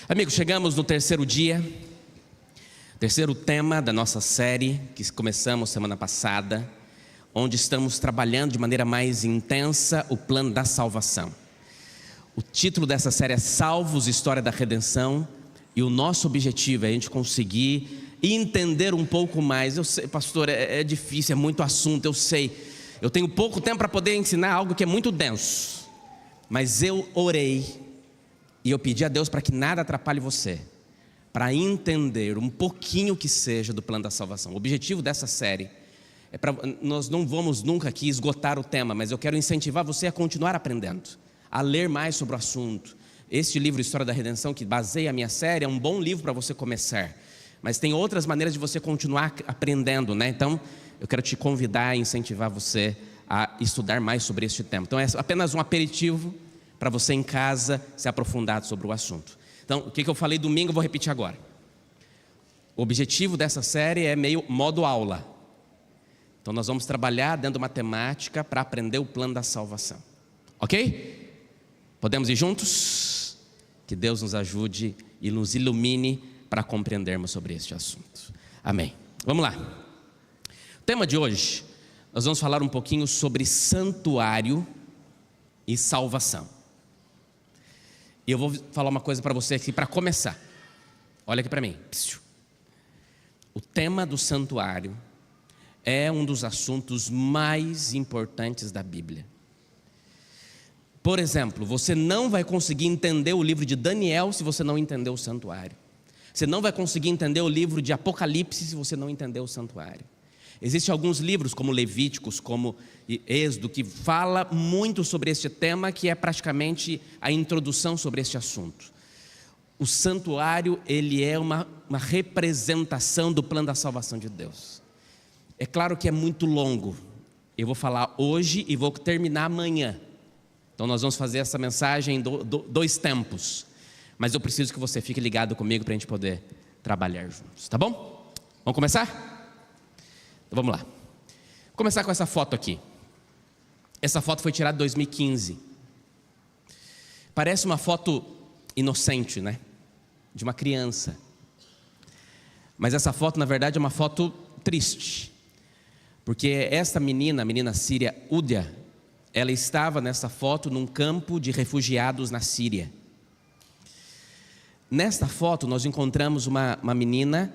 Amigos, chegamos no terceiro dia, terceiro tema da nossa série que começamos semana passada, onde estamos trabalhando de maneira mais intensa o plano da salvação. O título dessa série é Salvos, História da Redenção, e o nosso objetivo é a gente conseguir entender um pouco mais. Eu sei, pastor, é difícil, é muito assunto, eu sei. Eu tenho pouco tempo para poder ensinar algo que é muito denso, mas eu orei e eu pedi a Deus para que nada atrapalhe você, para entender um pouquinho que seja do plano da salvação. O objetivo dessa série é nós não vamos nunca aqui esgotar o tema, mas eu quero incentivar você a continuar aprendendo, a ler mais sobre o assunto. Este livro, História da Redenção, que baseia a minha série, é um bom livro para você começar, mas tem outras maneiras de você continuar aprendendo, né? Então, eu quero te convidar e incentivar você a estudar mais sobre este tema. Então, é apenas um aperitivo para você em casa se aprofundar sobre o assunto. Então, o que eu falei domingo, eu vou repetir agora. O objetivo dessa série é meio modo aula. Então, nós vamos trabalhar dentro de uma temática para aprender o plano da salvação. Ok? Podemos ir juntos? Que Deus nos ajude e nos ilumine para compreendermos sobre este assunto. Amém. Vamos lá. O tema de hoje, nós vamos falar um pouquinho sobre santuário e salvação. E eu vou falar uma coisa para você aqui para começar. Olha aqui para mim. O tema do santuário é um dos assuntos mais importantes da Bíblia. Por exemplo, você não vai conseguir entender o livro de Daniel se você não entender o santuário. Você não vai conseguir entender o livro de Apocalipse se você não entender o santuário. Existem alguns livros como Levíticos, como Êxodo, que fala muito sobre este tema, que é praticamente a introdução sobre este assunto. O santuário, ele é uma representação do plano da salvação de Deus. É claro que é muito longo. Eu vou falar hoje e vou terminar amanhã. Então nós vamos fazer essa mensagem em dois tempos. Mas eu preciso que você fique ligado comigo para a gente poder trabalhar juntos, tá bom? Vamos começar? Vamos lá. Vou começar com essa foto aqui. Essa foto foi tirada em 2015. Parece uma foto inocente, né? De uma criança. Mas essa foto, na verdade, é uma foto triste. Porque esta menina, a menina síria Udia, ela estava nessa foto num campo de refugiados na Síria. Nesta foto nós encontramos uma menina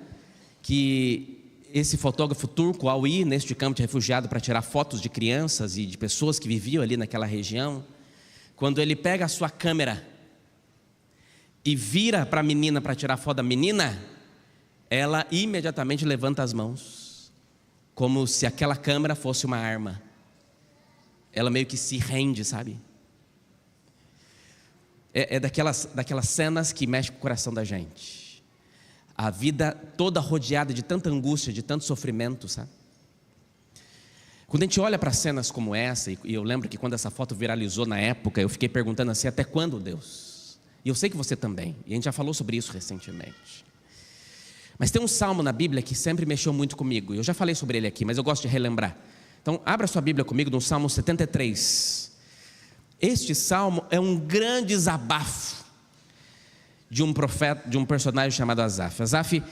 que esse fotógrafo turco, ao ir neste campo de refugiado para tirar fotos de crianças e de pessoas que viviam ali naquela região, quando ele pega a sua câmera e vira para a menina para tirar foto da menina, ela imediatamente levanta as mãos, como se aquela câmera fosse uma arma. Ela meio que se rende, sabe? É daquelas cenas que mexem com o coração da gente. A vida toda rodeada de tanta angústia, de tanto sofrimento, sabe? Quando a gente olha para cenas como essa, e eu lembro que quando essa foto viralizou na época, eu fiquei perguntando assim, até quando, Deus? E eu sei que você também, e a gente já falou sobre isso recentemente. Mas tem um salmo na Bíblia que sempre mexeu muito comigo, eu já falei sobre ele aqui, mas eu gosto de relembrar. Então, abra sua Bíblia comigo no Salmo 73. Este salmo é um grande desabafo de um profeta, de um personagem chamado Asaf. Asaf,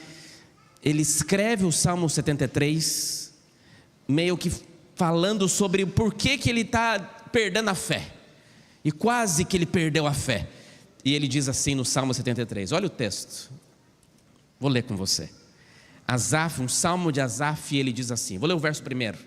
ele escreve o Salmo 73, meio que falando sobre o porquê que ele está perdendo a fé. E quase que ele perdeu a fé. E ele diz assim no Salmo 73, olha o texto. Vou ler com você. Asaf, um salmo de Asaf, ele diz assim, vou ler o verso primeiro.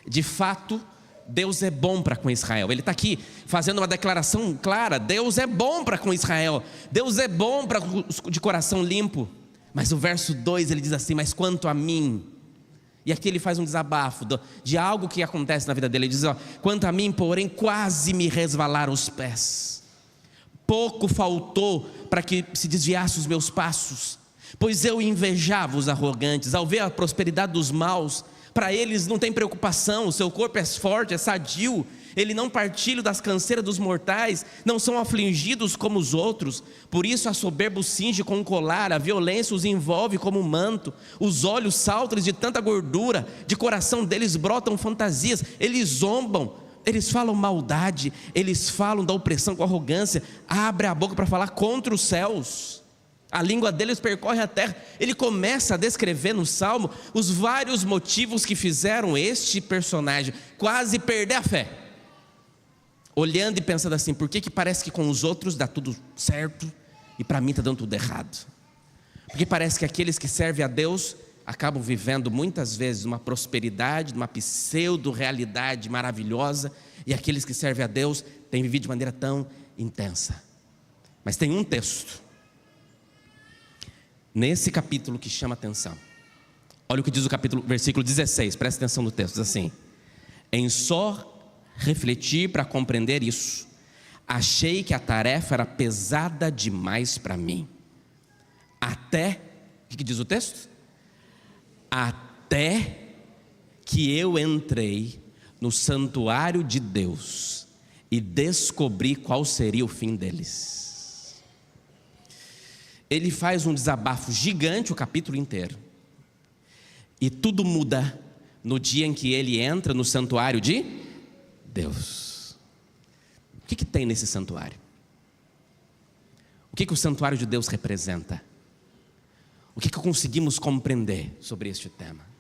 De fato, Deus é bom para com Israel. Ele está aqui fazendo uma declaração clara. Deus é bom para com Israel. Deus é bom para os de coração limpo. Mas o verso 2 ele diz assim, mas quanto a mim. E aqui ele faz um desabafo de algo que acontece na vida dele. Ele diz, ó, quanto a mim, porém, quase me resvalaram os pés. Pouco faltou para que se desviasse os meus passos. Pois eu invejava os arrogantes ao ver a prosperidade dos maus. Para eles não tem preocupação, o seu corpo é forte, é sadio, ele não partilha das canseiras dos mortais, não são afligidos como os outros. Por isso a soberba os cinge com um colar, a violência os envolve como um manto, os olhos saltam-lhes de tanta gordura, de coração deles brotam fantasias, eles zombam, eles falam maldade, eles falam da opressão com arrogância, abre a boca para falar contra os céus. A língua deles percorre a terra. Ele começa a descrever no Salmo os vários motivos que fizeram este personagem quase perder a fé. Olhando e pensando assim, por que parece que com os outros dá tudo certo e para mim está dando tudo errado? Porque parece que aqueles que servem a Deus acabam vivendo muitas vezes uma prosperidade, uma pseudo-realidade maravilhosa, e aqueles que servem a Deus têm vivido de maneira tão intensa. Mas tem um texto nesse capítulo que chama atenção. Olha o que diz o capítulo, versículo 16, presta atenção no texto, diz assim: em só refletir para compreender isso, achei que a tarefa era pesada demais para mim. Até, o que diz o texto? Até que eu entrei no santuário de Deus e descobri qual seria o fim deles. Ele faz um desabafo gigante o capítulo inteiro. E tudo muda no dia em que ele entra no santuário de Deus. O que tem nesse santuário? O que o santuário de Deus representa? O que conseguimos compreender sobre este tema?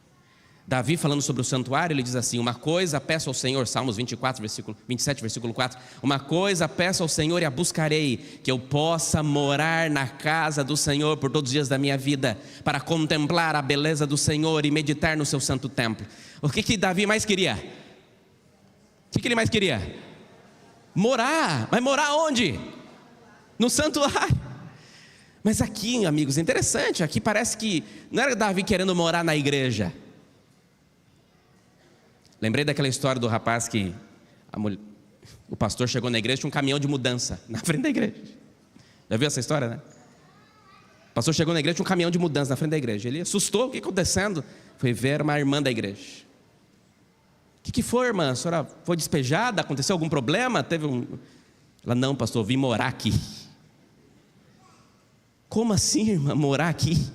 Davi, falando sobre o santuário, ele diz assim: uma coisa peço ao Senhor, Salmos 27, versículo 4, uma coisa peço ao Senhor e a buscarei, que eu possa morar na casa do Senhor por todos os dias da minha vida, para contemplar a beleza do Senhor e meditar no seu santo templo. O que Davi mais queria? O que ele mais queria? Morar. Mas morar onde? No santuário. Mas aqui, amigos, é interessante, aqui parece que não era Davi querendo morar na igreja. Lembrei daquela história do rapaz que o pastor chegou na igreja, tinha um caminhão de mudança na frente da igreja. Já viu essa história, né? O pastor chegou na igreja, tinha um caminhão de mudança na frente da igreja. Ele assustou, o que está acontecendo? Foi ver uma irmã da igreja. O que foi, irmã? A senhora foi despejada? Aconteceu algum problema? Ela, não, pastor, eu vim morar aqui. Como assim, irmã, morar aqui?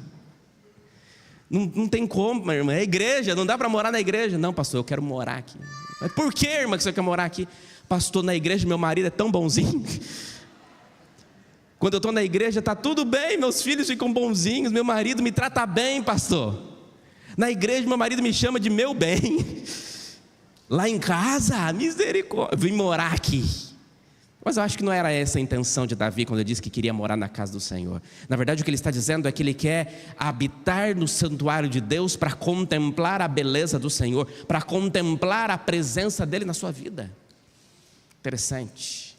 Não tem como, minha irmã, é igreja, não dá para morar na igreja. Não, pastor, eu quero morar aqui. Mas por que, irmã, que você quer morar aqui? Pastor, na igreja meu marido é tão bonzinho. Quando eu estou na igreja está tudo bem, meus filhos ficam bonzinhos, meu marido me trata bem, pastor. Na igreja meu marido me chama de meu bem. Lá em casa, misericórdia, vim morar aqui. Mas eu acho que não era essa a intenção de Davi quando ele disse que queria morar na casa do Senhor. Na verdade, o que ele está dizendo é que ele quer habitar no santuário de Deus para contemplar a beleza do Senhor, para contemplar a presença dele na sua vida. Interessante.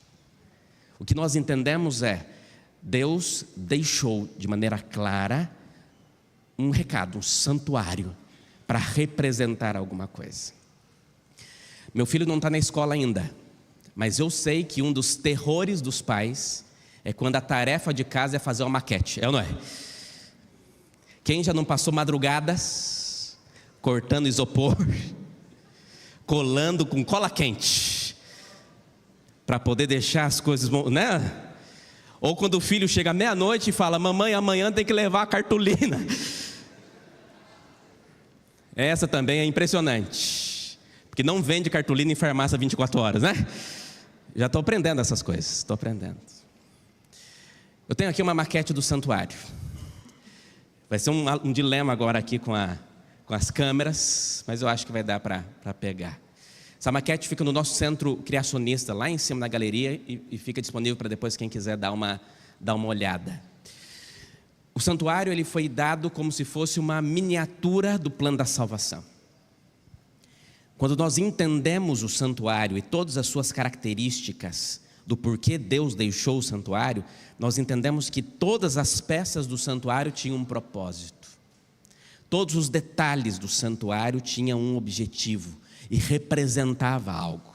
O que nós entendemos é, Deus deixou de maneira clara um recado, um santuário, para representar alguma coisa. Meu filho não está na escola ainda, mas eu sei que um dos terrores dos pais é quando a tarefa de casa é fazer uma maquete, é ou não é? Quem já não passou madrugadas cortando isopor, colando com cola quente, para poder deixar as coisas, né? Ou quando o filho chega meia-noite e fala: mamãe, amanhã tem que levar a cartolina. Essa também é impressionante, porque não vende cartolina em farmácia 24 horas, né? Já estou aprendendo essas coisas, estou aprendendo. Eu tenho aqui uma maquete do santuário. Vai ser um dilema agora aqui com as câmeras, mas eu acho que vai dar para pegar. Essa maquete fica no nosso centro criacionista, lá em cima na galeria, e fica disponível para depois quem quiser dar uma olhada. O santuário ele foi dado como se fosse uma miniatura do plano da salvação. Quando nós entendemos o santuário e todas as suas características do porquê Deus deixou o santuário, nós entendemos que todas as peças do santuário tinham um propósito. Todos os detalhes do santuário tinham um objetivo e representava algo.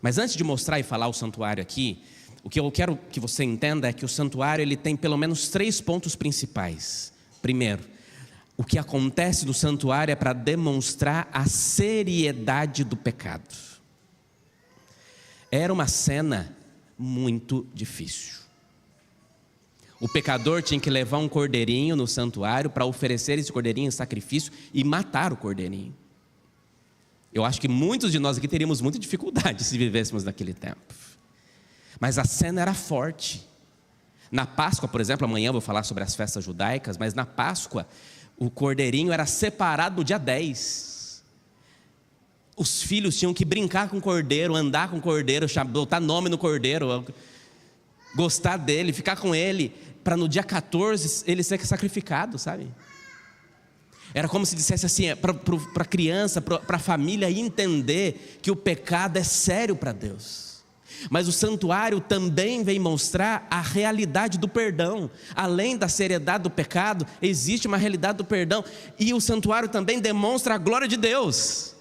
Mas antes de mostrar e falar o santuário aqui, o que eu quero que você entenda é que o santuário ele tem pelo menos 3 pontos principais. Primeiro, o que acontece no santuário é para demonstrar a seriedade do pecado. Era uma cena muito difícil. O pecador tinha que levar um cordeirinho no santuário para oferecer esse cordeirinho em sacrifício e matar o cordeirinho. Eu acho que muitos de nós aqui teríamos muita dificuldade se vivêssemos naquele tempo. Mas a cena era forte. Na Páscoa, por exemplo, amanhã eu vou falar sobre as festas judaicas, mas na Páscoa, o cordeirinho era separado no dia 10. Os filhos tinham que brincar com o cordeiro, andar com o cordeiro, botar nome no cordeiro, gostar dele, ficar com ele, para no dia 14 ele ser sacrificado, sabe? Era como se dissesse assim, para a criança, para a família entender que o pecado é sério para Deus. Mas o santuário também vem mostrar a realidade do perdão. Além da seriedade do pecado, existe uma realidade do perdão. E o santuário também demonstra a glória de Deus,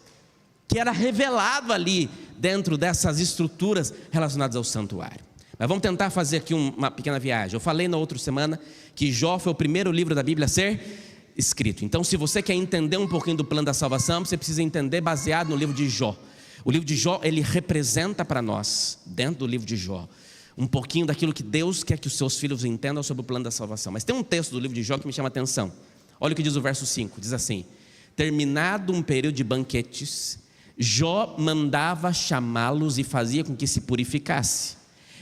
que era revelado ali dentro dessas estruturas relacionadas ao santuário. Mas vamos tentar fazer aqui uma pequena viagem. Eu falei na outra semana que Jó foi o primeiro livro da Bíblia a ser escrito. Então, se você quer entender um pouquinho do plano da salvação, você precisa entender baseado no livro de Jó. O livro de Jó, ele representa para nós, dentro do livro de Jó, um pouquinho daquilo que Deus quer que os seus filhos entendam sobre o plano da salvação. Mas tem um texto do livro de Jó que me chama a atenção. Olha o que diz o verso 5, diz assim: terminado um período de banquetes, Jó mandava chamá-los e fazia com que se purificasse.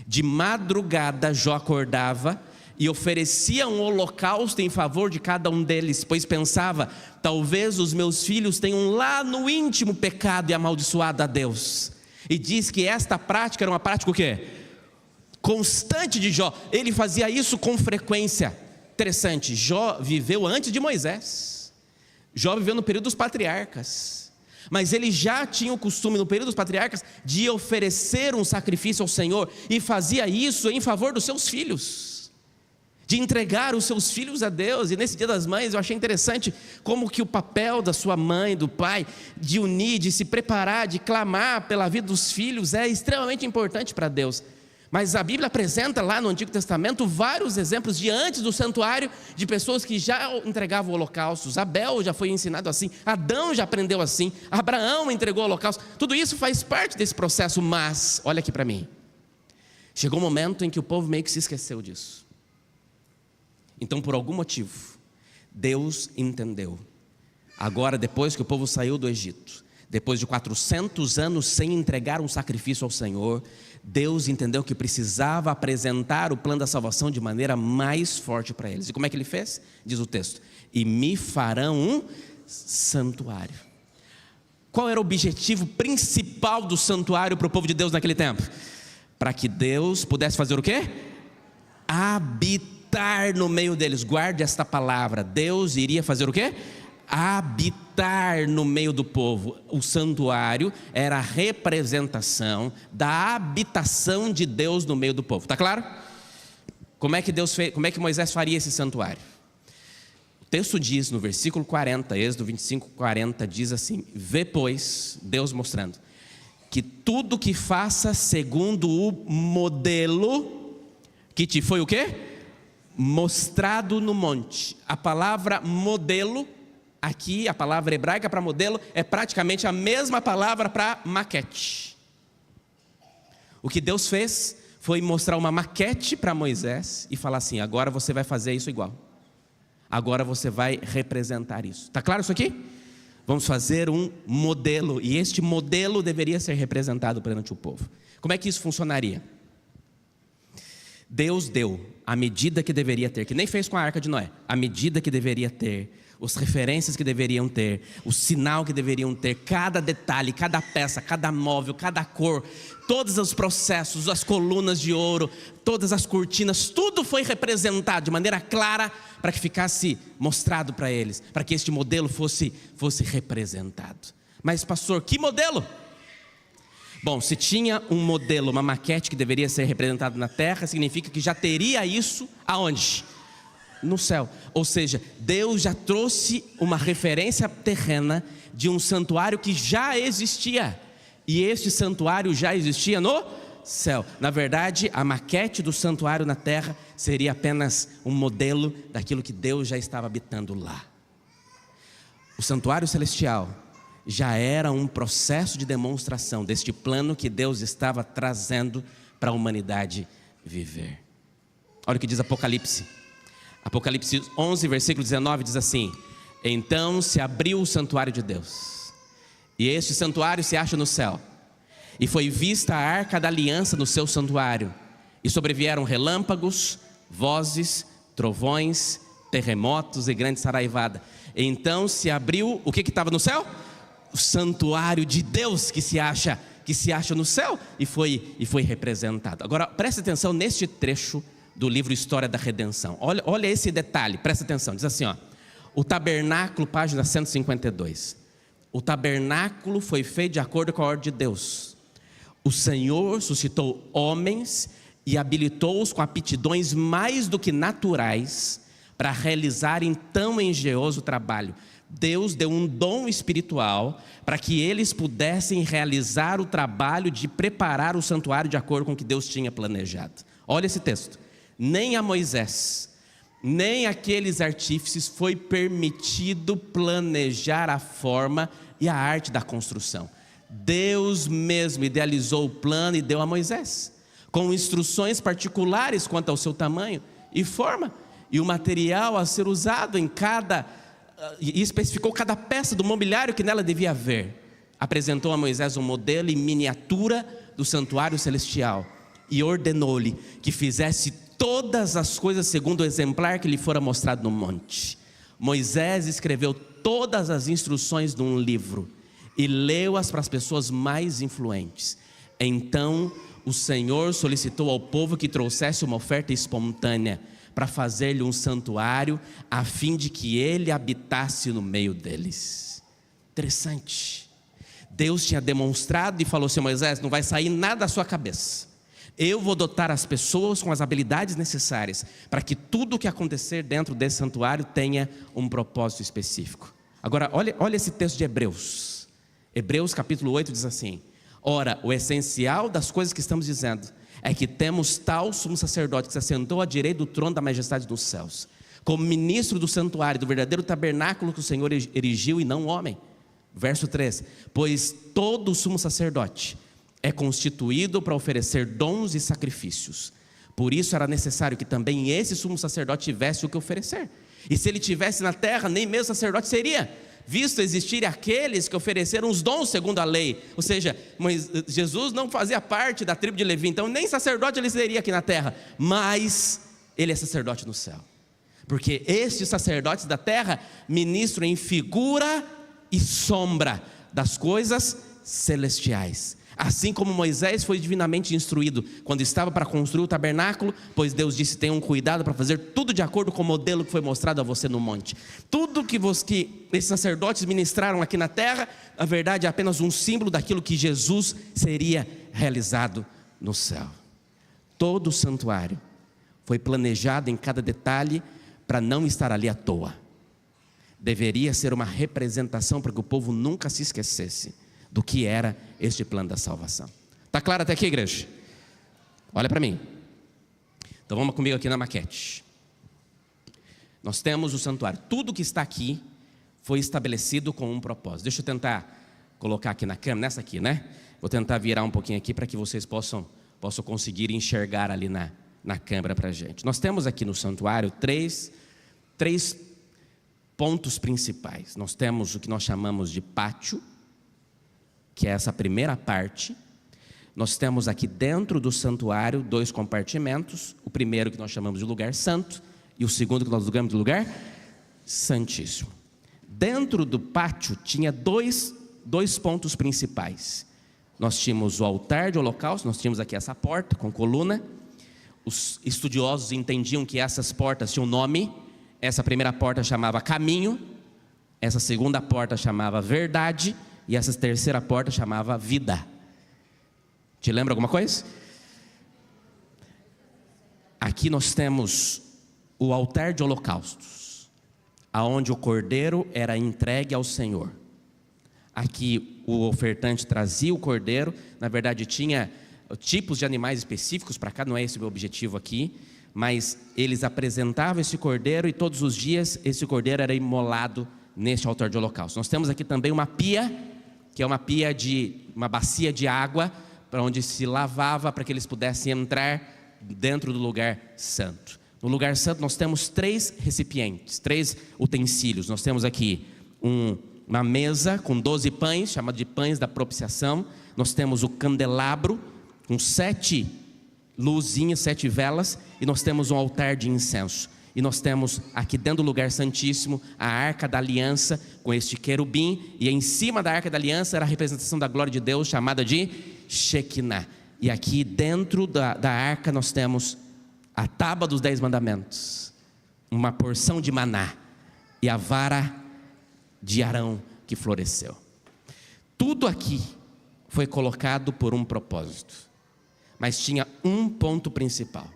De madrugada Jó acordava e oferecia um holocausto em favor de cada um deles, pois pensava, talvez os meus filhos tenham lá no íntimo pecado e amaldiçoado a Deus. E diz que esta prática era uma prática o quê? Constante de Jó. Ele fazia isso com frequência. Interessante, Jó viveu antes de Moisés. Jó viveu no período dos patriarcas. Mas ele já tinha o costume no período dos patriarcas de oferecer um sacrifício ao Senhor, e fazia isso em favor dos seus filhos, de entregar os seus filhos a Deus. E nesse dia das mães eu achei interessante como que o papel da sua mãe, do pai, de unir, de se preparar, de clamar pela vida dos filhos é extremamente importante para Deus. Mas a Bíblia apresenta lá no Antigo Testamento vários exemplos de antes do santuário, de pessoas que já entregavam holocaustos. Abel já foi ensinado assim, Adão já aprendeu assim, Abraão entregou holocausto. Tudo isso faz parte desse processo, mas, olha aqui para mim, chegou um momento em que o povo meio que se esqueceu disso. Então, por algum motivo, Deus entendeu. Agora, depois que o povo saiu do Egito, depois de 400 anos sem entregar um sacrifício ao Senhor, Deus entendeu que precisava apresentar o plano da salvação de maneira mais forte para eles. E como é que ele fez? Diz o texto: e me farão um santuário. Qual era o objetivo principal do santuário para o povo de Deus naquele tempo? Para que Deus pudesse fazer o quê? Habitar no meio deles. Guarde esta palavra. Deus iria fazer o quê? Habitar no meio do povo. O santuário era a representação da habitação de Deus no meio do povo. Está claro? Como é que Deus fez? Como é que Moisés faria esse santuário? O texto diz no versículo 40, Êxodo 25, 40, diz assim: vê, pois, Deus mostrando, que tudo que faça segundo o modelo que te foi o quê? Mostrado no monte. A palavra modelo aqui, a palavra hebraica para modelo, é praticamente a mesma palavra para maquete. O que Deus fez foi mostrar uma maquete para Moisés e falar assim: agora você vai fazer isso igual. Agora você vai representar isso. Está claro isso aqui? Vamos fazer um modelo, e este modelo deveria ser representado perante o povo. Como é que isso funcionaria? Deus deu a medida que deveria ter, que nem fez com a arca de Noé, a medida que deveria ter, as referências que deveriam ter, o sinal que deveriam ter, cada detalhe, cada peça, cada móvel, cada cor, todos os processos, as colunas de ouro, todas as cortinas, tudo foi representado de maneira clara para que ficasse mostrado para eles, para que este modelo fosse representado. Mas pastor, que modelo? Bom, se tinha um modelo, uma maquete que deveria ser representado na terra, significa que já teria isso aonde? No céu. Ou seja, Deus já trouxe uma referência terrena de um santuário que já existia, e este santuário já existia no céu. Na verdade, a maquete do santuário na terra seria apenas um modelo daquilo que Deus já estava habitando lá. O santuário celestial já era um processo de demonstração deste plano que Deus estava trazendo para a humanidade viver. Olha o que diz Apocalipse. Apocalipse 11, versículo 19 diz assim: então se abriu o santuário de Deus, e este santuário se acha no céu, e foi vista a arca da aliança no seu santuário, e sobrevieram relâmpagos, vozes, trovões, terremotos e grande saraivada. Então se abriu, o que estava no céu? O santuário de Deus que se acha no céu, e foi representado. Agora preste atenção neste trecho do livro História da Redenção. Olha esse detalhe, presta atenção. Diz assim, ó: o tabernáculo, página 152. O tabernáculo foi feito de acordo com a ordem de Deus. O Senhor suscitou homens e habilitou-os com aptidões mais do que naturais para realizarem tão engenhoso trabalho. Deus deu um dom espiritual para que eles pudessem realizar o trabalho de preparar o santuário de acordo com o que Deus tinha planejado. Olha esse texto: nem a Moisés, nem aqueles artífices foi permitido planejar a forma e a arte da construção. Deus mesmo idealizou o plano e deu a Moisés, com instruções particulares quanto ao seu tamanho e forma, e o material a ser usado e especificou cada peça do mobiliário que nela devia haver. Apresentou a Moisés um modelo em miniatura do santuário celestial e ordenou-lhe que fizesse todas as coisas segundo o exemplar que lhe fora mostrado no monte. Moisés escreveu todas as instruções num livro e leu-as para as pessoas mais influentes. Então o Senhor solicitou ao povo que trouxesse uma oferta espontânea para fazer-lhe um santuário, a fim de que ele habitasse no meio deles. Interessante. Deus tinha demonstrado e falou assim: Moisés, não vai sair nada da sua cabeça. Eu vou dotar as pessoas com as habilidades necessárias para que tudo o que acontecer dentro desse santuário tenha um propósito específico. Agora, olha esse texto de Hebreus. Hebreus capítulo 8 diz assim: ora, o essencial das coisas que estamos dizendo é que temos tal sumo sacerdote que se assentou à direita do trono da majestade dos céus, como ministro do santuário, do verdadeiro tabernáculo que o Senhor erigiu e não o homem. Verso 3: pois todo sumo sacerdote é constituído para oferecer dons e sacrifícios. Por isso era necessário que também esse sumo sacerdote tivesse o que oferecer. E se ele tivesse na terra, nem mesmo sacerdote seria, visto existirem aqueles que ofereceram os dons segundo a lei. Ou seja, Jesus não fazia parte da tribo de Levi, então nem sacerdote ele seria aqui na terra, mas ele é sacerdote no céu, porque estes sacerdotes da terra ministram em figura e sombra das coisas celestiais. Assim como Moisés foi divinamente instruído quando estava para construir o tabernáculo, pois Deus disse: tenham cuidado para fazer tudo de acordo com o modelo que foi mostrado a você no monte. Tudo que esses sacerdotes ministraram aqui na terra, na verdade é apenas um símbolo daquilo que Jesus seria realizado no céu. Todo o santuário foi planejado em cada detalhe para não estar ali à toa. Deveria ser uma representação para que o povo nunca se esquecesse do que era este plano da salvação. Está claro até aqui, igreja? Olha para mim. Então vamos comigo aqui na maquete. Nós temos o santuário. Tudo que está aqui foi estabelecido com um propósito. Deixa eu tentar colocar aqui na câmera, nessa aqui, né? Vou tentar virar um pouquinho aqui para que vocês possam conseguir enxergar ali na câmera para a gente. Nós temos aqui no santuário três pontos principais. Nós temos o que nós chamamos de pátio, que é essa primeira parte. Nós temos aqui dentro do santuário 2 compartimentos. O primeiro que nós chamamos de lugar santo e o segundo que nós chamamos de lugar santíssimo. Dentro do pátio tinha dois pontos principais. Nós tínhamos o altar de holocausto, nós tínhamos aqui essa porta com coluna. Os estudiosos entendiam que essas portas tinham nome. Essa primeira porta chamava caminho, essa segunda porta chamava verdade, e essa terceira porta chamava vida. Te lembra alguma coisa? Aqui nós temos o altar de holocaustos, aonde o cordeiro era entregue ao Senhor. Aqui o ofertante trazia o cordeiro. Na verdade tinha tipos de animais específicos para cá, não é esse o meu objetivo aqui, mas eles apresentavam esse cordeiro e todos os dias esse cordeiro era imolado neste altar de holocausto. Nós temos aqui também uma pia, que é uma bacia de água, para onde se lavava para que eles pudessem entrar dentro do lugar santo. No lugar santo nós temos 3 recipientes, 3 utensílios. Nós temos aqui uma mesa com 12 pães, chamada de pães da propiciação. Nós temos o candelabro com 7 luzinha, 7 velas, e nós temos um altar de incenso. E nós temos aqui dentro do lugar santíssimo a Arca da Aliança com este querubim, e em cima da Arca da Aliança era a representação da glória de Deus, chamada de Shekinah. E aqui dentro da arca nós temos a tábua dos 10 mandamentos, uma porção de maná e a vara de Arão que floresceu. Tudo aqui foi colocado por um propósito, mas tinha um ponto principal.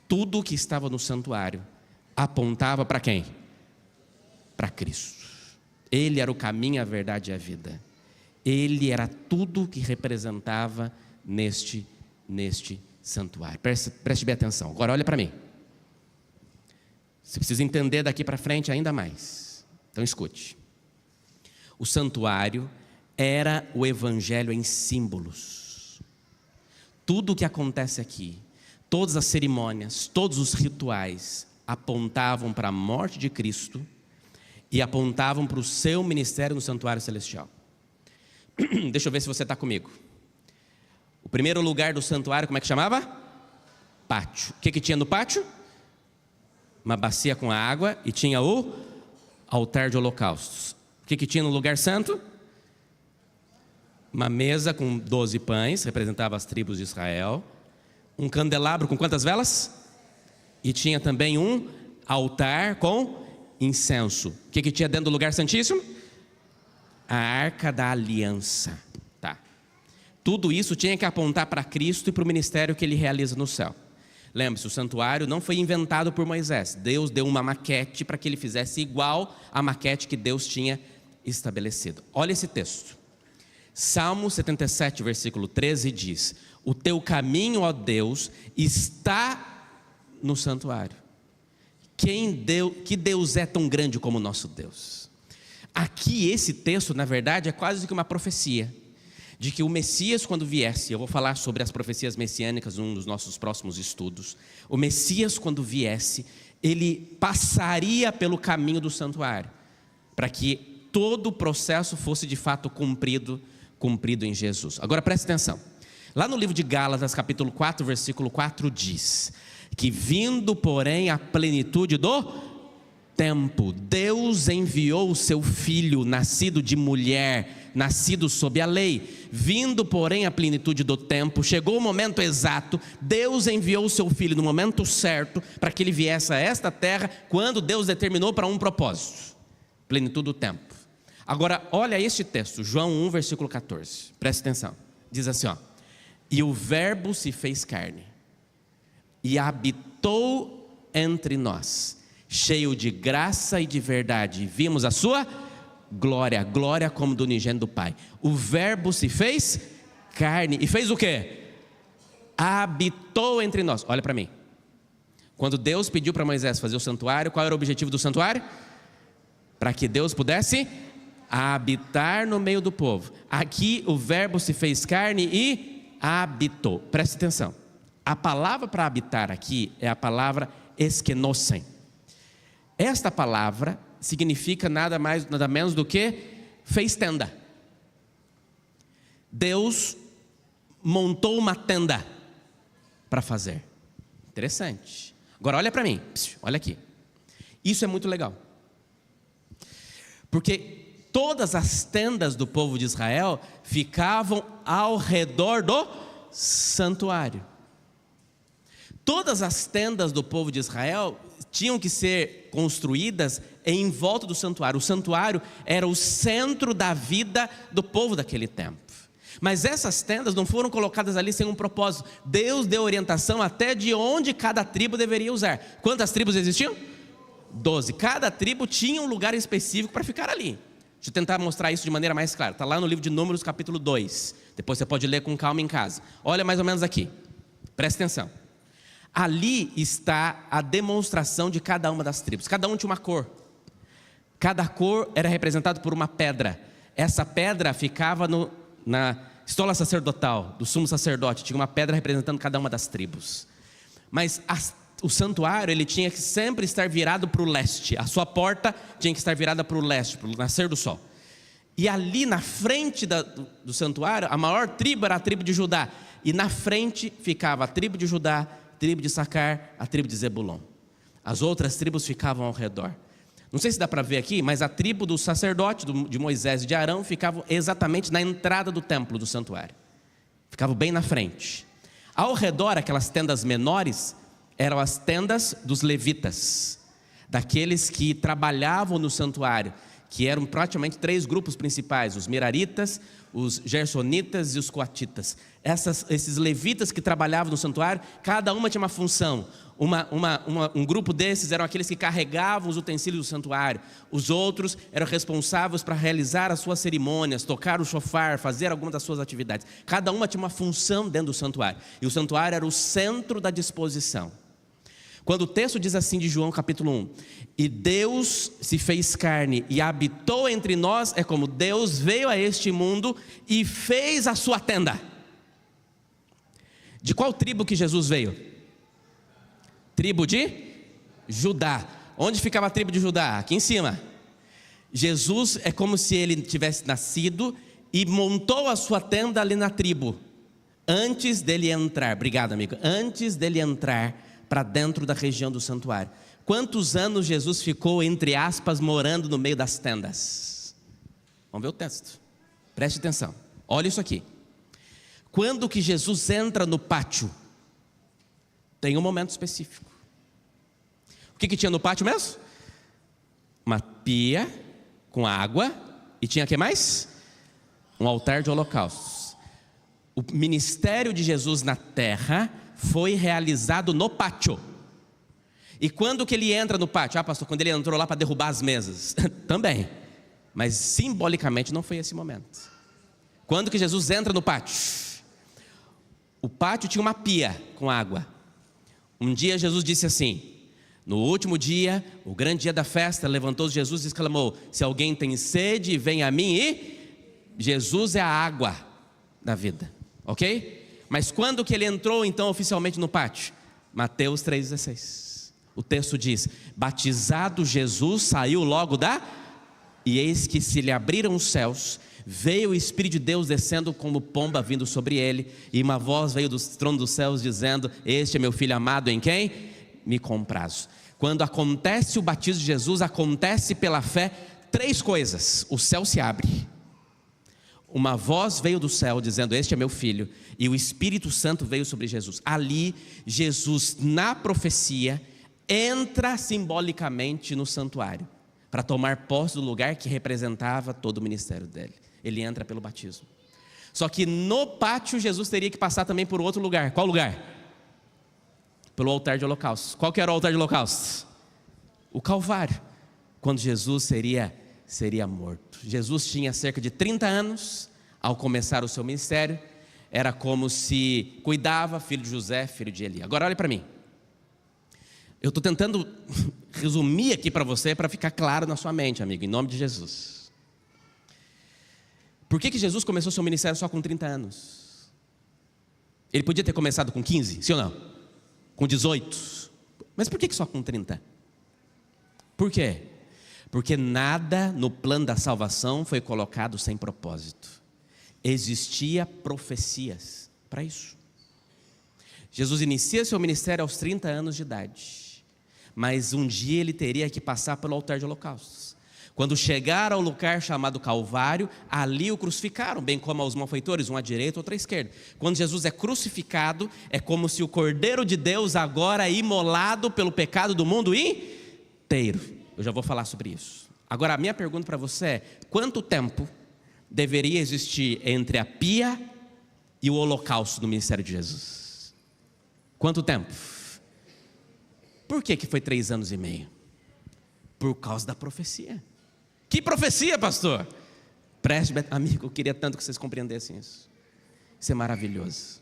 Tudo que estava no santuário apontava para quem? Para Cristo. Ele era o caminho, a verdade e a vida. Ele era tudo que representava neste santuário. Preste bem atenção. Agora olha para mim. Você precisa entender daqui para frente ainda mais. Então escute. O santuário era o evangelho em símbolos. Tudo o que acontece aqui, todas as cerimônias, todos os rituais apontavam para a morte de Cristo e apontavam para o seu ministério no santuário celestial. Deixa eu ver se você está comigo. O primeiro lugar do santuário, como é que chamava? Pátio. O que tinha no pátio? Uma bacia com água e tinha o altar de holocaustos. O que tinha no lugar santo? Uma mesa com 12 pães, representava as tribos de Israel. Um candelabro com quantas velas? E tinha também um altar com incenso. O que tinha dentro do lugar santíssimo? A Arca da Aliança. Tá. Tudo isso tinha que apontar para Cristo e para o ministério que ele realiza no céu. Lembre-se, o santuário não foi inventado por Moisés. Deus deu uma maquete para que ele fizesse igual à maquete que Deus tinha estabelecido. Olha esse texto. Salmo 77, versículo 13 diz: o teu caminho, ó Deus, está no santuário. Que Deus é tão grande como o nosso Deus? Aqui esse texto, na verdade, é quase que uma profecia de que o Messias, quando viesse, eu vou falar sobre as profecias messiânicas num dos nossos próximos estudos. O Messias, quando viesse, ele passaria pelo caminho do santuário, para que todo o processo fosse de fato cumprido em Jesus. Agora preste atenção. Lá no livro de Gálatas, capítulo 4, versículo 4, diz que vindo, porém, a plenitude do tempo, Deus enviou o seu Filho, nascido de mulher, nascido sob a lei. Vindo, porém, a plenitude do tempo, chegou o momento exato, Deus enviou o seu Filho no momento certo, para que ele viesse a esta terra, quando Deus determinou para um propósito. Plenitude do tempo. Agora, olha este texto, João 1, versículo 14. Preste atenção. Diz assim, ó: e o verbo se fez carne e habitou entre nós, cheio de graça e de verdade. Vimos a sua glória, glória como do unigênito do Pai. O verbo se fez carne e fez o quê? Habitou entre nós. Olha para mim. Quando Deus pediu para Moisés fazer o santuário, qual era o objetivo do santuário? Para que Deus pudesse habitar no meio do povo. Aqui o verbo se fez carne e habitou. Preste atenção. A palavra para habitar aqui é a palavra eskenosen. Esta palavra significa nada mais, nada menos do que fez tenda. Deus montou uma tenda para fazer. Interessante. Agora olha para mim, olha aqui. Isso é muito legal. Porque todas as tendas do povo de Israel ficavam ao redor do santuário. Todas as tendas do povo de Israel tinham que ser construídas em volta do santuário. O santuário era o centro da vida do povo daquele tempo. Mas essas tendas não foram colocadas ali sem um propósito. Deus deu orientação até de onde cada tribo deveria usar. Quantas tribos existiam? 12. Cada tribo tinha um lugar específico para ficar ali. Deixa eu tentar mostrar isso de maneira mais clara. Está lá no livro de Números, capítulo 2. Depois você pode ler com calma em casa. Olha mais ou menos aqui. Presta atenção. Ali está a demonstração de cada uma das tribos. Cada um tinha uma cor. Cada cor era representada por uma pedra. Essa pedra ficava na estola sacerdotal do sumo sacerdote. Tinha uma pedra representando cada uma das tribos. Mas o santuário, ele tinha que sempre estar virado para o leste. A sua porta tinha que estar virada para o leste, para o nascer do sol. E ali na frente do santuário, a maior tribo era a tribo de Judá. E na frente ficava a tribo de Judá, a tribo de Issacar, a tribo de Zebulon. As outras tribos ficavam ao redor. Não sei se dá para ver aqui, mas a tribo do sacerdote, de Moisés e de Arão, ficava exatamente na entrada do templo, do santuário. Ficava bem na frente. Ao redor, aquelas tendas menores, eram as tendas dos levitas, daqueles que trabalhavam no santuário, que eram praticamente 3 grupos principais: os meraritas, os gersonitas e os coatitas. Esses levitas que trabalhavam no santuário, cada uma tinha uma função. Um grupo desses eram aqueles que carregavam os utensílios do santuário. Os outros eram responsáveis para realizar as suas cerimônias, tocar o shofar, fazer alguma das suas atividades. Cada uma tinha uma função dentro do santuário. E o santuário era o centro da disposição. Quando o texto diz assim de João capítulo 1: e Deus se fez carne e habitou entre nós, é como Deus veio a este mundo e fez a sua tenda. De qual tribo que Jesus veio? Tribo de Judá. Onde ficava a tribo de Judá? Aqui em cima. Jesus é como se ele tivesse nascido e montou a sua tenda ali na tribo, antes dele entrar. Obrigado, amigo. Antes dele entrar para dentro da região do santuário. Quantos anos Jesus ficou, entre aspas, morando no meio das tendas? Vamos ver o texto. Preste atenção. Olha isso aqui. Quando que Jesus entra no pátio? Tem um momento específico. O que tinha no pátio mesmo? Uma pia com água. E tinha o que mais? Um altar de holocaustos. O ministério de Jesus na terra foi realizado no pátio. E quando que ele entra no pátio? Ah, pastor, quando ele entrou lá para derrubar as mesas. Também. Mas simbolicamente não foi esse momento. Quando que Jesus entra no pátio? O pátio tinha uma pia com água. Um dia Jesus disse assim: no último dia, o grande dia da festa, levantou Jesus e exclamou: se alguém tem sede, vem a mim. E Jesus é a água da vida, ok? Mas quando que ele entrou então oficialmente no pátio? Mateus 3,16. O texto diz: batizado Jesus, saiu logo e eis que se lhe abriram os céus, veio o Espírito de Deus descendo como pomba vindo sobre ele, e uma voz veio do trono dos céus dizendo: este é meu filho amado, em quem me comprazo. Quando acontece o batismo de Jesus, acontece pela fé 3 coisas: o céu se abre, uma voz veio do céu dizendo: este é meu filho, e o Espírito Santo veio sobre Jesus. Ali, Jesus, na profecia, entra simbolicamente no santuário, para tomar posse do lugar que representava todo o ministério dele. Ele entra pelo batismo. Só que no pátio, Jesus teria que passar também por outro lugar. Qual lugar? Pelo altar de holocaustos. Qual que era o altar de holocaustos? O Calvário, quando Jesus seria morto. Jesus tinha cerca de 30 anos ao começar o seu ministério. Era como se cuidava, filho de José, filho de Eli. Agora olhe para mim. Eu estou tentando resumir aqui para você, para ficar claro na sua mente, amigo, em nome de Jesus. Por que Jesus começou seu ministério só com 30 anos? Ele podia ter começado com 15, sim ou não? Com 18. Mas por que só com 30? Por quê? Porque nada no plano da salvação foi colocado sem propósito. Existia profecias para isso. Jesus inicia seu ministério aos 30 anos de idade, mas um dia ele teria que passar pelo altar de holocaustos. Quando chegaram ao lugar chamado Calvário, ali o crucificaram, bem como aos malfeitores, um à direita, outro à esquerda. Quando Jesus é crucificado, é como se o Cordeiro de Deus agora é imolado pelo pecado do mundo inteiro. Eu já vou falar sobre isso. Agora a minha pergunta para você é: quanto tempo deveria existir entre a pia e o holocausto no ministério de Jesus? Quanto tempo? Por que foi 3 anos e meio? Por causa da profecia. Que profecia, pastor? Preste, amigo, eu queria tanto que vocês compreendessem isso. Isso é maravilhoso.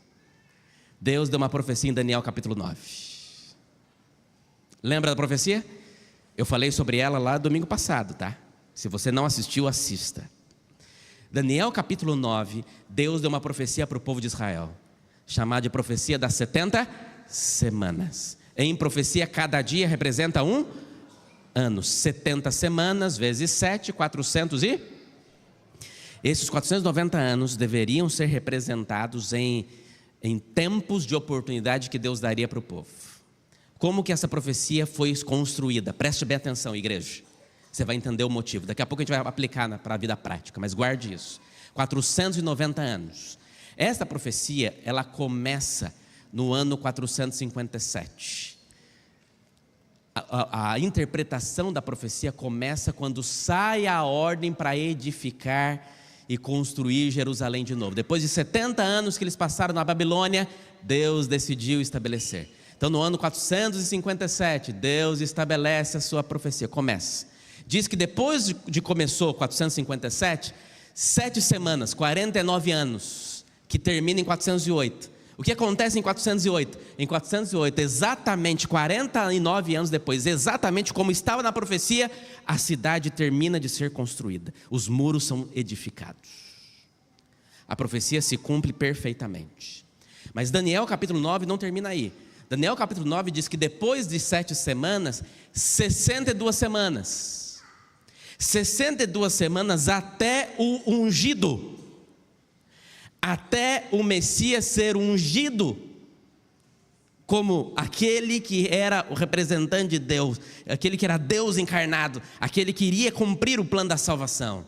Deus deu uma profecia em Daniel capítulo 9. Lembra da profecia? Eu falei sobre ela lá domingo passado, tá? Se você não assistiu, assista. Daniel capítulo 9, Deus deu uma profecia para o povo de Israel, chamada de profecia das 70 semanas. Em profecia, cada dia representa um ano. 70 semanas vezes 7, 400 e... Esses 490 anos deveriam ser representados em tempos de oportunidade que Deus daria para o povo. Como que essa profecia foi construída? Preste bem atenção, igreja. Você vai entender o motivo. Daqui a pouco a gente vai aplicar para a vida prática, mas guarde isso. 490 anos. Esta profecia, ela começa no ano 457. A interpretação da profecia começa quando sai a ordem para edificar e construir Jerusalém de novo. Depois de 70 anos que eles passaram na Babilônia, Deus decidiu estabelecer. Então no ano 457, Deus estabelece a sua profecia, começa. Diz que depois de começou 457, 7 semanas, 49 anos, que termina em 408. O que acontece em 408? Em 408, exatamente 49 anos depois, exatamente como estava na profecia, a cidade termina de ser construída. Os muros são edificados. A profecia se cumpre perfeitamente. Mas Daniel capítulo 9 não termina aí. Daniel capítulo 9 diz que depois de 7 semanas, 62 semanas. 62 semanas até o ungido. Até o Messias ser ungido como aquele que era o representante de Deus, aquele que era Deus encarnado, aquele que iria cumprir o plano da salvação.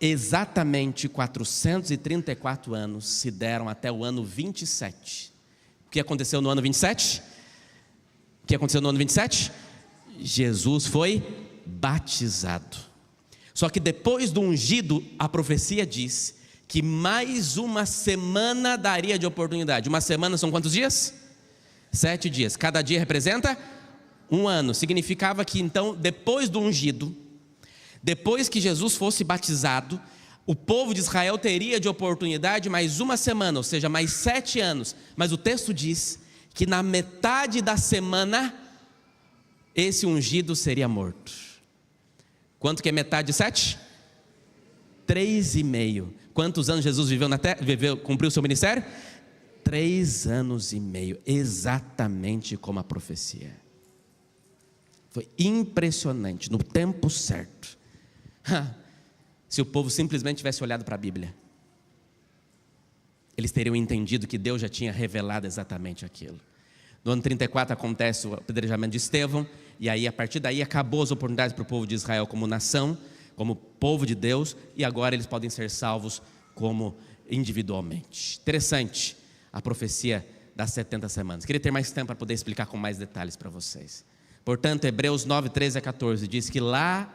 Exatamente 434 anos se deram até o ano 27. O que aconteceu no ano 27? O que aconteceu no ano 27? Jesus foi batizado. Só que depois do ungido, a profecia diz que mais uma semana daria de oportunidade. Uma semana são quantos dias? 7 dias. Cada dia representa 1 ano. Significava que então, depois do ungido, depois que Jesus fosse batizado, o povo de Israel teria de oportunidade mais uma semana, ou seja, mais 7 anos. Mas o texto diz que na metade da semana, esse ungido seria morto. Quanto que é metade de 7? 3,5. Quantos anos Jesus viveu na terra? Cumpriu o seu ministério? 3 anos e meio, exatamente como a profecia. Foi impressionante, no tempo certo. Se o povo simplesmente tivesse olhado para a Bíblia, eles teriam entendido que Deus já tinha revelado exatamente aquilo. No ano 34 acontece o apedrejamento de Estevão, e aí a partir daí acabou as oportunidades para o povo de Israel como nação, como povo de Deus, e agora eles podem ser salvos como individualmente. Interessante a profecia das 70 semanas. Queria ter mais tempo para poder explicar com mais detalhes para vocês. Portanto, Hebreus 9, 13 a 14 diz que lá,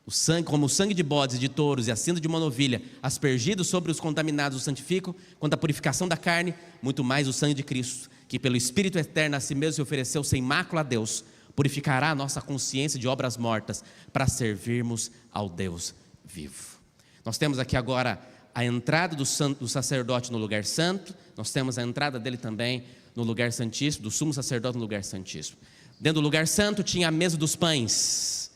o sangue, como o sangue de bodes e de touros e a cinza de uma novilha, aspergidos sobre os contaminados, os santificam, quanto à purificação da carne, muito mais o sangue de Cristo, que pelo Espírito eterno a si mesmo se ofereceu sem mácula a Deus, purificará a nossa consciência de obras mortas, para servirmos ao Deus vivo. Nós temos aqui agora a entrada do sacerdote no lugar santo, nós temos a entrada dele também no lugar santíssimo, do sumo sacerdote no lugar santíssimo. Dentro do lugar santo tinha a mesa dos pães.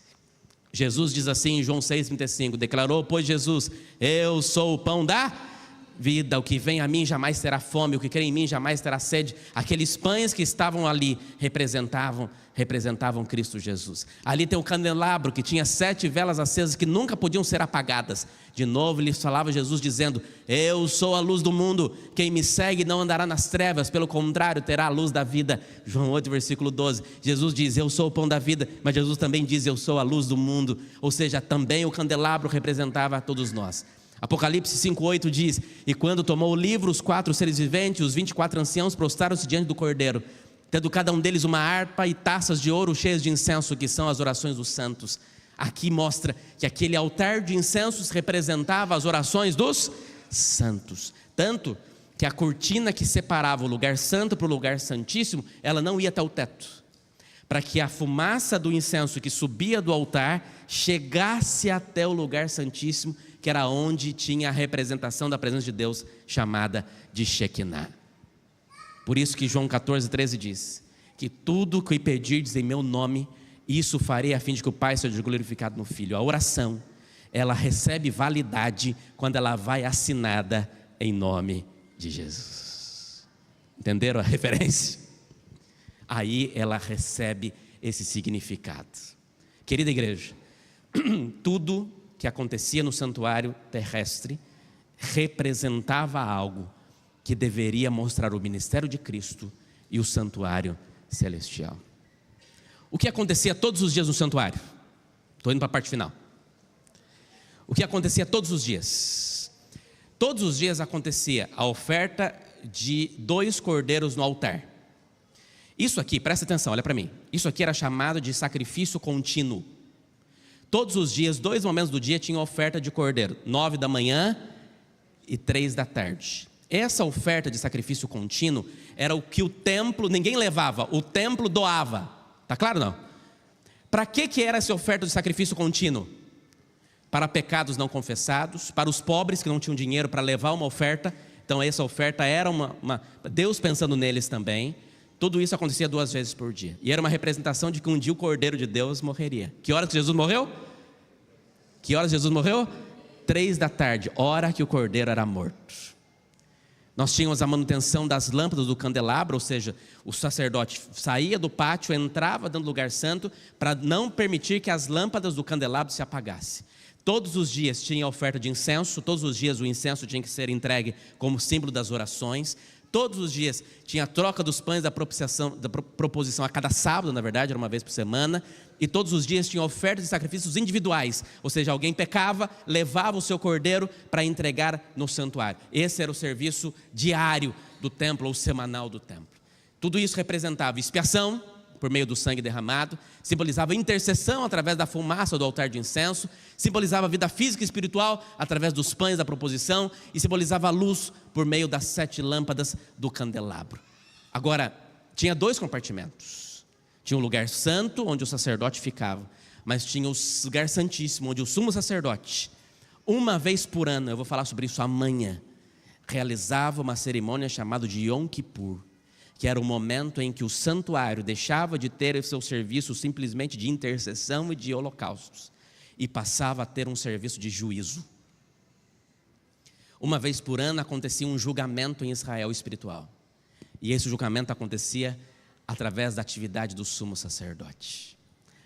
Jesus diz assim em João 6,35, declarou, pois Jesus, eu sou o pão da vida, o que vem a mim jamais terá fome, o que crê em mim jamais terá sede. Aqueles pães que estavam ali representavam Cristo Jesus. Ali tem o candelabro que tinha 7 velas acesas que nunca podiam ser apagadas. De novo lhes falava Jesus dizendo, eu sou a luz do mundo, quem me segue não andará nas trevas, pelo contrário terá a luz da vida. João 8 versículo 12, Jesus diz, eu sou o pão da vida, mas Jesus também diz, eu sou a luz do mundo. Ou seja, também o candelabro representava a todos nós. Apocalipse 5,8 diz, e quando tomou o livro, os 4 seres viventes, os 24 anciãos prostraram-se diante do Cordeiro, tendo cada um deles uma harpa e taças de ouro cheias de incenso, que são as orações dos santos. Aqui mostra que aquele altar de incensos representava as orações dos santos. Tanto que a cortina que separava o lugar santo para o lugar santíssimo, ela não ia até o teto, para que a fumaça do incenso que subia do altar chegasse até o lugar santíssimo, que era onde tinha a representação da presença de Deus, chamada de Shekinah. Por isso que João 14,13 diz, que tudo que pedirdes em meu nome, isso farei a fim de que o Pai seja glorificado no Filho. A oração, ela recebe validade quando ela vai assinada em nome de Jesus. Entenderam a referência? Aí ela recebe esse significado. Querida igreja, tudo que acontecia no santuário terrestre representava algo que deveria mostrar o ministério de Cristo e o santuário celestial. O que acontecia todos os dias no santuário? Estou indo para a parte final. O que acontecia todos os dias? Todos os dias acontecia a oferta de 2 cordeiros no altar. Isso aqui, presta atenção, olha para mim. Isso aqui era chamado de sacrifício contínuo. Todos os dias, 2 momentos do dia, tinha oferta de cordeiro. 9 da manhã e 3 da tarde. Essa oferta de sacrifício contínuo era o que o templo, ninguém levava, o templo doava. Está claro não? Para que era essa oferta de sacrifício contínuo? Para pecados não confessados, para os pobres que não tinham dinheiro para levar uma oferta. Então essa oferta era Deus pensando neles também. Tudo isso acontecia 2 vezes por dia. E era uma representação de que um dia o Cordeiro de Deus morreria. Que horas que Jesus morreu? Que horas Jesus morreu? 3 da tarde, hora que o Cordeiro era morto. Nós tínhamos a manutenção das lâmpadas do candelabro, ou seja, o sacerdote saía do pátio, entrava dentro do lugar santo, para não permitir que as lâmpadas do candelabro se apagassem. Todos os dias tinha oferta de incenso, todos os dias o incenso tinha que ser entregue como símbolo das orações. Todos os dias tinha a troca dos pães da proposição a cada sábado, na verdade, era uma vez por semana. E todos os dias tinha ofertas e sacrifícios individuais, ou seja, alguém pecava, levava o seu cordeiro para entregar no santuário. Esse era o serviço diário do templo, ou semanal do templo. Tudo isso representava expiação, por meio do sangue derramado, simbolizava intercessão através da fumaça do altar de incenso, simbolizava a vida física e espiritual através dos pães da proposição e simbolizava a luz por meio das 7 lâmpadas do candelabro. Agora, tinha 2 compartimentos. Tinha o lugar santo, onde o sacerdote ficava, mas tinha o lugar santíssimo, onde o sumo sacerdote, uma vez por ano, eu vou falar sobre isso amanhã, realizava uma cerimônia chamada de Yom Kippur, que era o momento em que o santuário deixava de ter o seu serviço simplesmente de intercessão e de holocaustos, e passava a ter um serviço de juízo. Uma vez por ano acontecia um julgamento em Israel espiritual, e esse julgamento acontecia através da atividade do sumo sacerdote.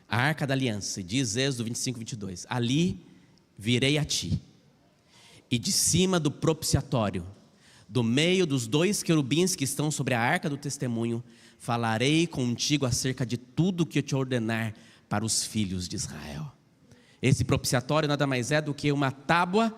A Arca da Aliança, diz Êxodo 25, 22, ali virei a ti, e de cima do propiciatório, do meio dos 2 querubins que estão sobre a arca do testemunho, falarei contigo acerca de tudo que eu te ordenar para os filhos de Israel. Esse propiciatório nada mais é do que uma tábua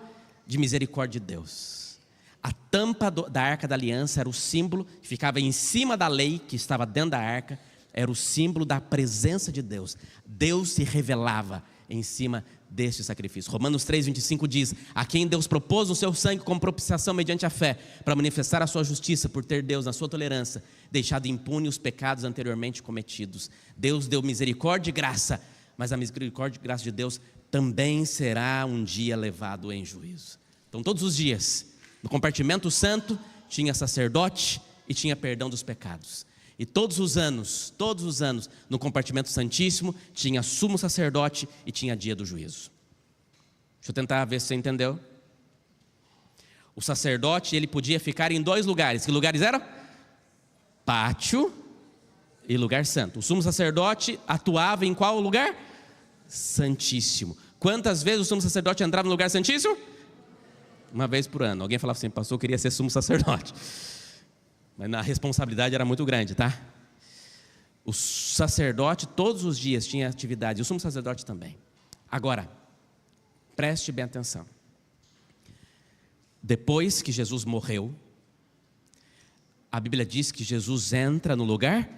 de misericórdia de Deus. A tampa da arca da aliança era o símbolo que ficava em cima da lei que estava dentro da arca, era o símbolo da presença de Deus. Deus se revelava em cima deste sacrifício. Romanos 3:25 diz: a quem Deus propôs o seu sangue como propiciação mediante a fé, para manifestar a sua justiça, por ter Deus na sua tolerância deixado impune os pecados anteriormente cometidos. Deus deu misericórdia e graça, mas a misericórdia e graça de Deus também será um dia levado em juízo. Então todos os dias, no compartimento santo, tinha sacerdote e tinha perdão dos pecados. E todos os anos, no compartimento santíssimo, tinha sumo sacerdote e tinha dia do juízo. Deixa eu tentar ver se você entendeu. O sacerdote, ele podia ficar em 2 lugares. Que lugares eram? Pátio e lugar santo. O sumo sacerdote atuava em qual lugar? Santíssimo. Quantas vezes o sumo sacerdote entrava no lugar santíssimo? Uma vez por ano. Alguém falava assim: pastor, eu queria ser sumo sacerdote. Mas a responsabilidade era muito grande, tá? O sacerdote todos os dias tinha atividade, e o sumo sacerdote também. Agora, preste bem atenção. Depois que Jesus morreu, a Bíblia diz que Jesus entra no lugar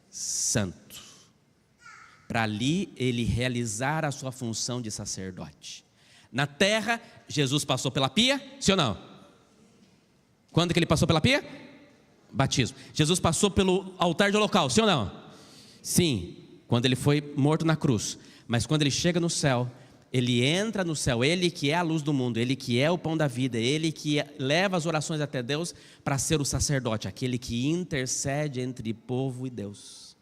santo, para ali ele realizar a sua função de sacerdote. Na terra, Jesus passou pela pia, sim ou não? Quando que ele passou pela pia? Batismo. Jesus passou pelo altar de holocausto, sim ou não? Sim, quando ele foi morto na cruz. Mas quando ele chega no céu, ele entra no céu, ele que é a luz do mundo, ele que é o pão da vida, ele que leva as orações até Deus para ser o sacerdote, aquele que intercede entre povo e Deus.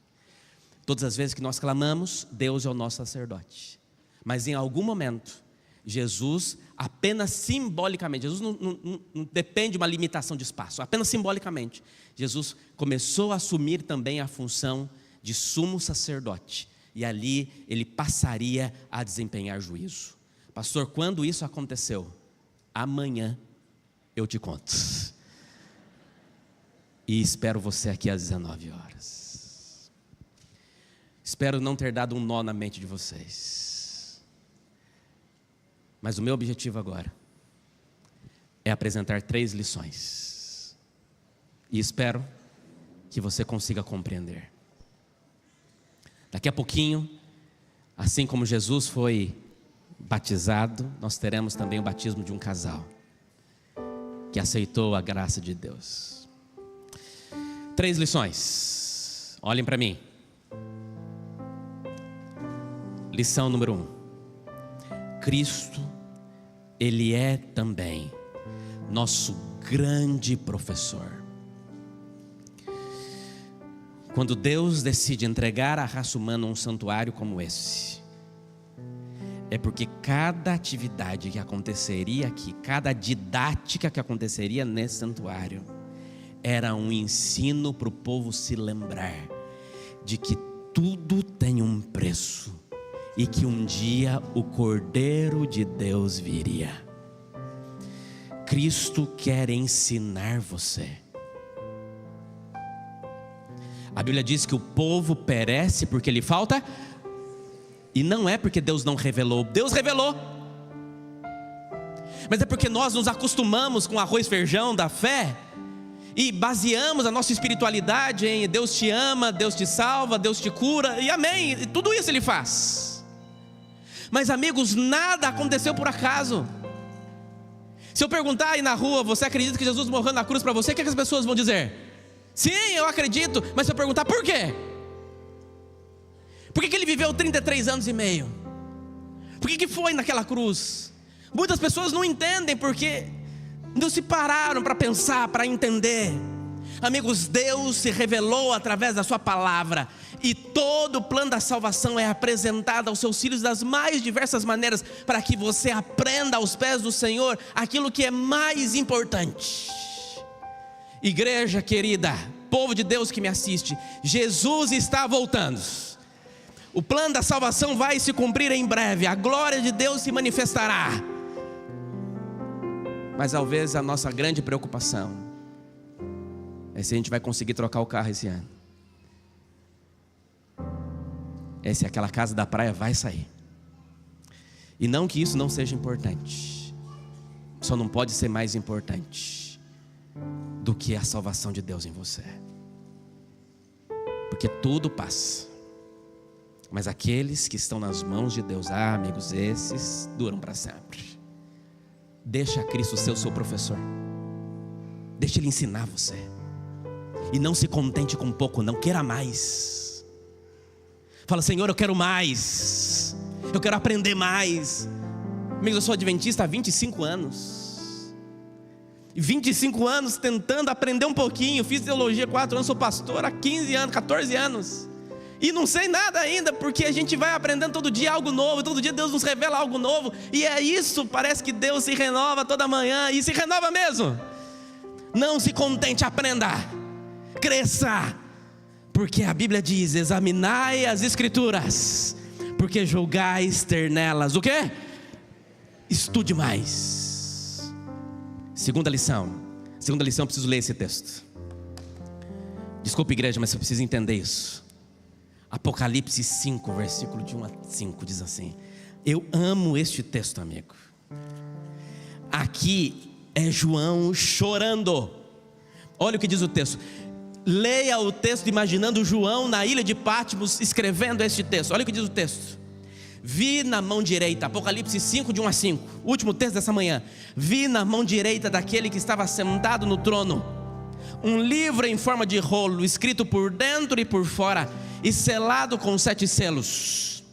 Todas as vezes que nós clamamos, Deus é o nosso sacerdote. Mas em algum momento, Jesus, apenas simbolicamente, Jesus não depende de uma limitação de espaço, apenas simbolicamente, Jesus começou a assumir também a função de sumo sacerdote, e ali ele passaria a desempenhar juízo. Pastor, quando isso aconteceu? Amanhã eu te conto. E espero você aqui às 19 horas. Espero não ter dado um nó na mente de vocês. Mas o meu objetivo agora é apresentar 3 lições. E espero que você consiga compreender. Daqui a pouquinho, assim como Jesus foi batizado, nós teremos também o batismo de um casal que aceitou a graça de Deus. 3 lições. Olhem para mim. Lição número 1. Cristo, Ele é também nosso grande professor. Quando Deus decide entregar à raça humana um santuário como esse, é porque cada atividade que aconteceria aqui, cada didática que aconteceria nesse santuário, era um ensino para o povo se lembrar de que tudo tem um preço e que um dia o Cordeiro de Deus viria. Cristo quer ensinar você. A Bíblia diz que o povo perece porque lhe falta, e não é porque Deus não revelou, Deus revelou, mas é porque nós nos acostumamos com arroz e feijão da fé e baseamos a nossa espiritualidade em Deus te ama, Deus te salva, Deus te cura, e amém, e tudo isso Ele faz. Mas amigos, nada aconteceu por acaso. Se eu perguntar aí na rua, você acredita que Jesus morreu na cruz para você? O que as pessoas vão dizer? Sim, eu acredito. Mas se eu perguntar por quê? Por que Ele viveu 33 anos e meio? Por que foi naquela cruz? Muitas pessoas não entendem porque não se pararam para pensar, para entender. Amigos, Deus se revelou através da sua palavra, e todo o plano da salvação é apresentado aos seus filhos das mais diversas maneiras, para que você aprenda aos pés do Senhor aquilo que é mais importante. Igreja querida, povo de Deus que me assiste, Jesus está voltando. O plano da salvação vai se cumprir em breve, a glória de Deus se manifestará. Mas talvez a nossa grande preocupação é se a gente vai conseguir trocar o carro esse ano, é se aquela casa da praia vai sair. E não que isso não seja importante, só não pode ser mais importante do que a salvação de Deus em você. Porque tudo passa, mas aqueles que estão nas mãos de Deus, amigos, esses duram para sempre. Deixa Cristo ser o seu professor, deixa Ele ensinar você. E não se contente com pouco, não, queira mais. Fala: Senhor, eu quero mais, eu quero aprender mais. Amigos, eu sou adventista há 25 anos. 25 anos tentando aprender um pouquinho. Fiz teologia 4 anos, sou pastor há 15 anos, 14 anos. E não sei nada ainda, porque a gente vai aprendendo todo dia algo novo. Todo dia Deus nos revela algo novo. E é isso, parece que Deus se renova toda manhã. E se renova mesmo. Não se contente, aprenda, cresça. Porque a Bíblia diz: examinai as Escrituras, porque julgais ter nelas o quê? Estude mais. Segunda lição, eu preciso ler esse texto. Desculpa, igreja, mas você precisa entender isso. Apocalipse 5, versículo de 1 a 5 diz assim. Eu amo este texto, amigo. Aqui é João chorando. Olha o que diz o texto. Leia o texto imaginando João na ilha de Patmos escrevendo este texto. Olha o que diz o texto. Vi na mão direita, Apocalipse 5, de 1 a 5, último texto dessa manhã. Vi na mão direita daquele que estava sentado no trono um livro em forma de rolo, escrito por dentro e por fora, e selado com 7 selos.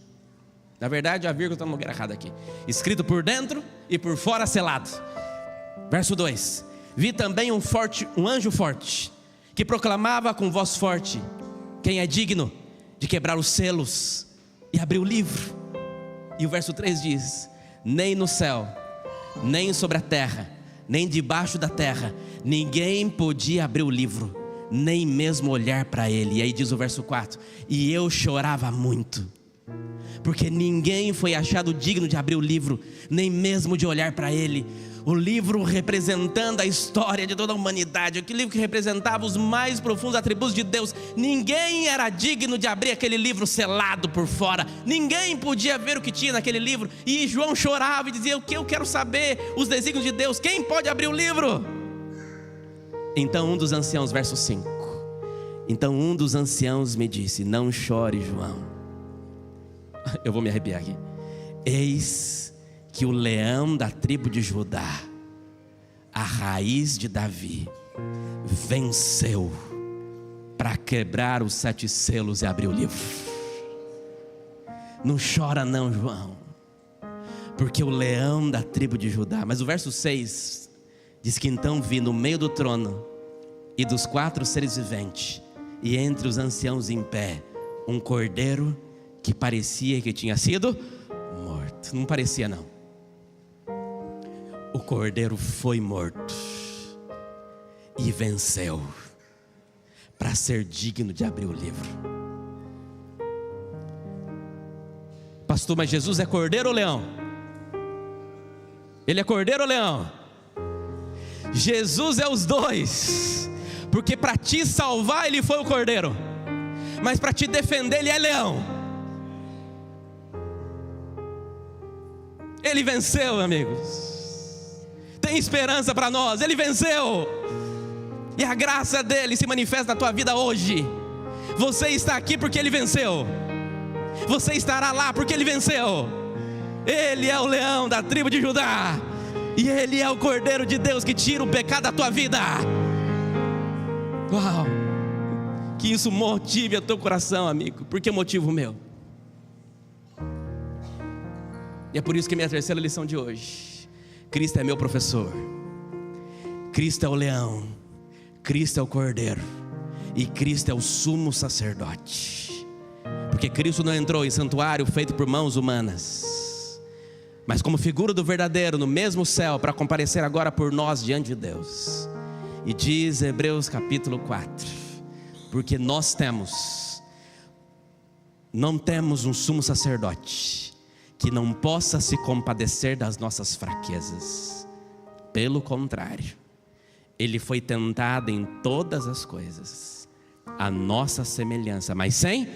Na verdade a vírgula está no lugar errado aqui. Escrito por dentro e por fora selado. Verso 2. Vi também um anjo forte, que proclamava com voz forte: quem é digno de quebrar os selos e abrir o livro? E o verso 3 diz: nem no céu, nem sobre a terra, nem debaixo da terra, ninguém podia abrir o livro, nem mesmo olhar para ele. E aí diz o verso 4: e eu chorava muito, porque ninguém foi achado digno de abrir o livro, nem mesmo de olhar para ele. O livro representando a história de toda a humanidade, aquele livro que representava os mais profundos atributos de Deus. Ninguém era digno de abrir aquele livro selado por fora. Ninguém podia ver o que tinha naquele livro. E João chorava e dizia: o que eu quero saber? Os desígnios de Deus. Quem pode abrir o livro? Então um dos anciãos, verso 5. Então um dos anciãos me disse: não chore, João. Eu vou me arrepiar aqui. Eis que o leão da tribo de Judá, a raiz de Davi, venceu para quebrar os 7 selos e abrir o livro. Não chora não, João, porque o leão da tribo de Judá. Mas o verso 6 diz que então vi no meio do trono e dos 4 seres viventes, e entre os anciãos em pé, um cordeiro que parecia que tinha sido morto. Não parecia não. O cordeiro foi morto e venceu para ser digno de abrir o livro. Pastor, mas Jesus é cordeiro ou leão? Ele é cordeiro ou leão? Jesus é os dois, porque para te salvar ele foi o cordeiro, mas para te defender ele é leão. Ele venceu, amigos. Tem esperança para nós, ele venceu. E a graça dele se manifesta na tua vida hoje. Você está aqui porque ele venceu. Você estará lá porque ele venceu. Ele é o leão da tribo de Judá, e ele é o cordeiro de Deus que tira o pecado da tua vida. Uau! Que isso motive o teu coração, amigo. Por que motiva o meu? E é por isso que minha terceira lição de hoje: Cristo é meu professor, Cristo é o leão, Cristo é o cordeiro, e Cristo é o sumo sacerdote. Porque Cristo não entrou em santuário feito por mãos humanas, mas como figura do verdadeiro no mesmo céu, para comparecer agora por nós diante de Deus. E diz Hebreus capítulo 4: porque nós não temos um sumo sacerdote que não possa se compadecer das nossas fraquezas. Pelo contrário, ele foi tentado em todas as coisas, a nossa semelhança, mas sem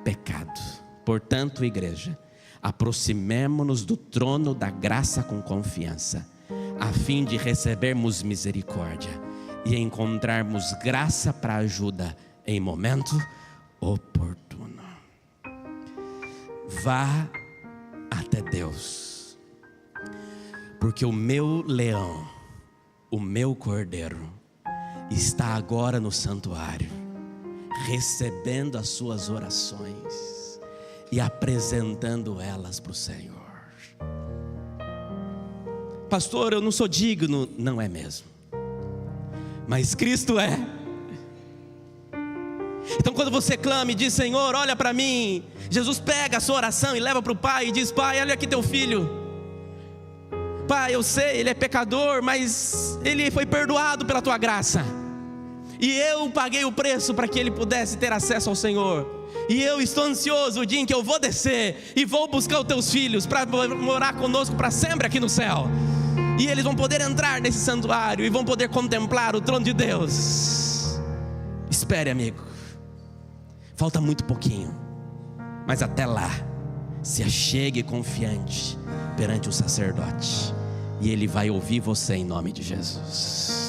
pecado. Portanto, igreja, aproximemo-nos do trono da graça com confiança, a fim de recebermos misericórdia e encontrarmos graça para ajuda em momento oportuno. Vá até Deus, porque o meu leão, o meu cordeiro, está agora no santuário, recebendo as suas orações e apresentando elas para o Senhor. Pastor, eu não sou digno. Não é mesmo, mas Cristo é. Então quando você clama e diz: Senhor, olha para mim, Jesus pega a sua oração e leva para o Pai e diz: Pai, olha aqui teu filho. Pai, eu sei, ele é pecador, mas ele foi perdoado pela tua graça, e eu paguei o preço para que ele pudesse ter acesso ao Senhor. E eu estou ansioso o dia em que eu vou descer e vou buscar os teus filhos para morar conosco para sempre aqui no céu. E eles vão poder entrar nesse santuário e vão poder contemplar o trono de Deus. Espere, amigo, falta muito pouquinho, mas até lá, se achegue confiante perante o sacerdote, e ele vai ouvir você em nome de Jesus.